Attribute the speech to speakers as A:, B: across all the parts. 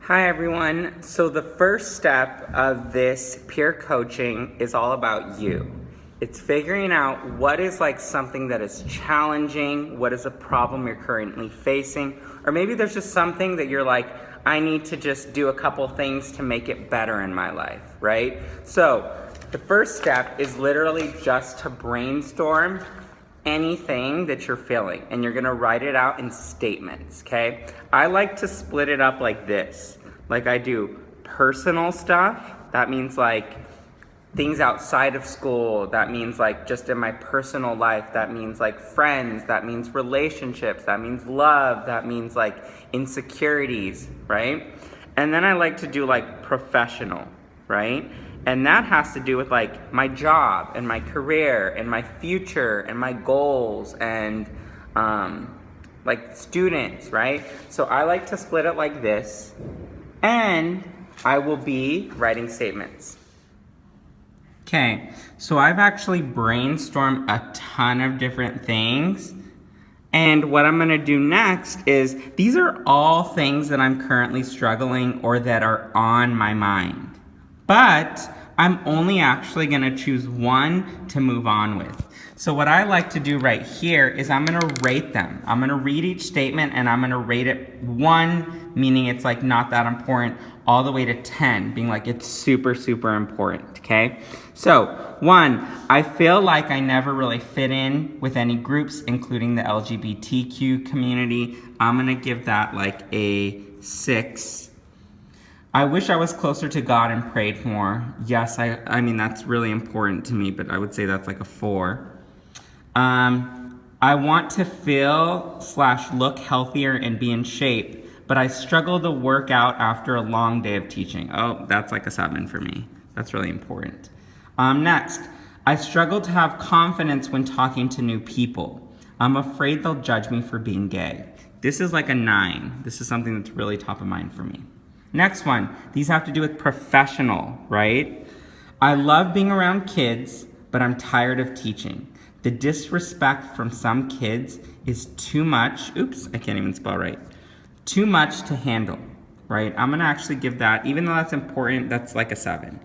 A: Hi everyone. So the first step of this peer coaching is all about you. It's figuring out what is like something that is challenging, what is a problem you're currently facing, or maybe there's just something that you're like, I need to just do a couple things to make it better in my life, right? So the first step is literally just to brainstorm anything that you're feeling, and you're gonna write it out in statements, okay? I like to split it up like this. Like I do personal stuff, that means like things outside of school, that means like just in my personal life, that means like friends, that means relationships, that means love, that means like insecurities, right? And then I like to do like professional, right? And that has to do with like my job and my career and my future and my goals and like students, right? So I like to split it like this, and I will be writing statements. Okay, so I've actually brainstormed a ton of different things. And what I'm gonna do next is, these are all things that I'm currently struggling or that are on my mind. But I'm only actually gonna choose one to move on with. So what I like to do right here is I'm gonna rate them. I'm gonna read each statement and I'm gonna rate it 1, meaning it's like not that important, all the way to 10, being like it's super, super important, okay? So 1, I feel like I never really fit in with any groups, including the LGBTQ community. I'm gonna give that like a 6. I wish I was closer to God and prayed more. Yes, I mean, that's really important to me, but I would say that's like a 4. I want to feel/look healthier and be in shape, but I struggle to work out after a long day of teaching. Oh, that's like a 7 for me. That's really important. Next, I struggle to have confidence when talking to new people. I'm afraid they'll judge me for being gay. This is like a 9. This is something that's really top of mind for me. Next one, these have to do with professional, right? I love being around kids, but I'm tired of teaching. The disrespect from some kids is too much. Oops, I can't even spell right. Too much to handle, right? I'm gonna actually give that, even though that's important, that's like a 7.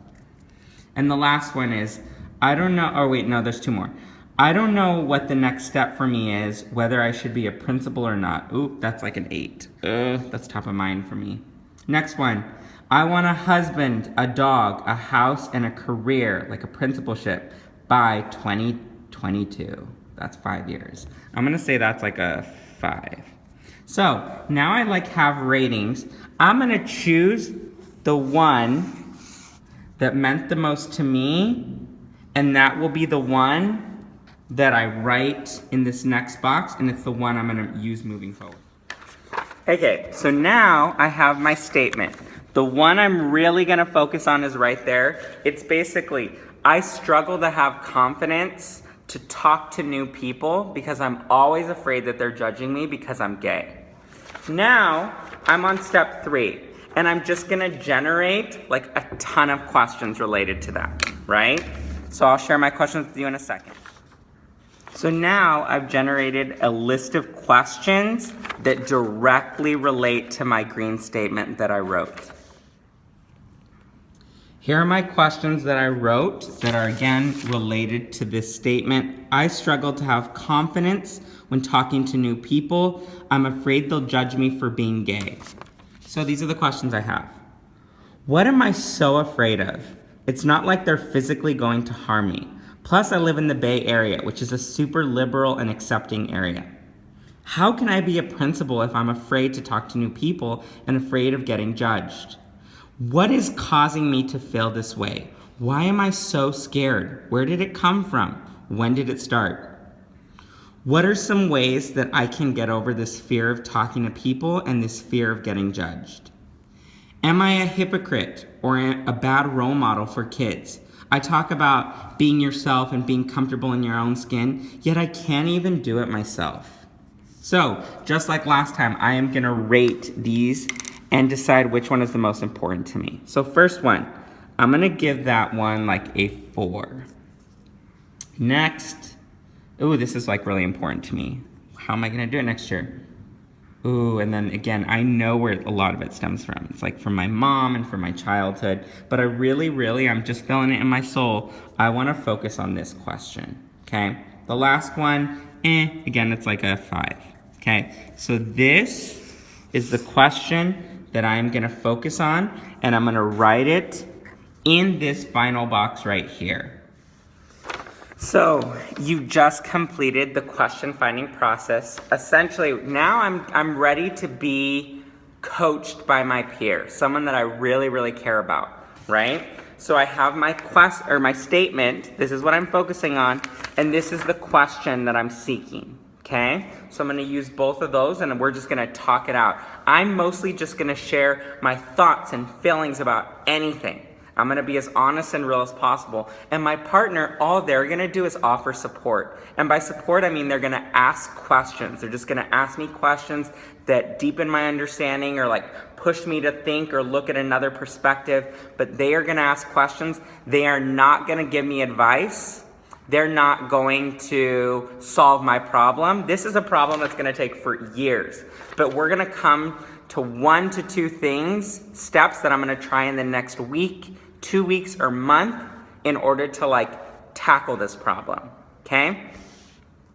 A: And the last one is, I don't know, oh wait, no, there's 2 more. I don't know what the next step for me is, whether I should be a principal or not. Oop, that's like an 8. That's top of mind for me. Next one, I want a husband, a dog, a house, and a career, like a principalship, by 2022. That's 5 years. I'm gonna say that's like a 5. So now I like have ratings. I'm gonna choose the one that meant the most to me, and that will be the one that I write in this next box, and it's the one I'm gonna use moving forward. Okay, so now I have my statement. The one I'm really gonna focus on is right there. It's basically, I struggle to have confidence to talk to new people because I'm always afraid that they're judging me because I'm gay. Now, I'm on step 3, and I'm just gonna generate like a ton of questions related to that, right? So I'll share my questions with you in a second. So now I've generated a list of questions that directly relate to my green statement that I wrote. Here are my questions that I wrote that are again related to this statement. I struggle to have confidence when talking to new people. I'm afraid they'll judge me for being gay. So these are the questions I have. What am I so afraid of? It's not like they're physically going to harm me. Plus, I live in the Bay Area, which is a super liberal and accepting area. How can I be a principal if I'm afraid to talk to new people and afraid of getting judged? What is causing me to feel this way? Why am I so scared? Where did it come from? When did it start? What are some ways that I can get over this fear of talking to people and this fear of getting judged? Am I a hypocrite or a bad role model for kids? I talk about being yourself and being comfortable in your own skin, yet I can't even do it myself. So, just like last time, I am gonna rate these and decide which one is the most important to me. So first one, I'm gonna give that one like a 4. Next, ooh, this is like really important to me. How am I gonna do it next year? Ooh, and then again, I know where a lot of it stems from. It's like from my mom and from my childhood. But I really, I'm just feeling it in my soul. I want to focus on this question, okay? The last one, again, it's like a 5, okay? So this is the question that I'm going to focus on, and I'm going to write it in this final box right here. So you just completed the question finding process. Essentially, now I'm ready to be coached by my peer, someone that I really care about, right? So I have my statement. This is what I'm focusing on, and this is the question that I'm seeking. Okay? So I'm going to use both of those, and we're just going to talk it out. I'm mostly just going to share my thoughts and feelings about anything. I'm going to be as honest and real as possible. And my partner, all they're going to do is offer support. And by support, I mean they're going to ask questions. They're just going to ask me questions that deepen my understanding or like push me to think or look at another perspective. But they are going to ask questions. They are not going to give me advice. They're not going to solve my problem. This is a problem that's going to take for years. But we're going to come to 1 to 2 steps that I'm going to try in the next week, 2 weeks, or month in order to like tackle this problem, okay?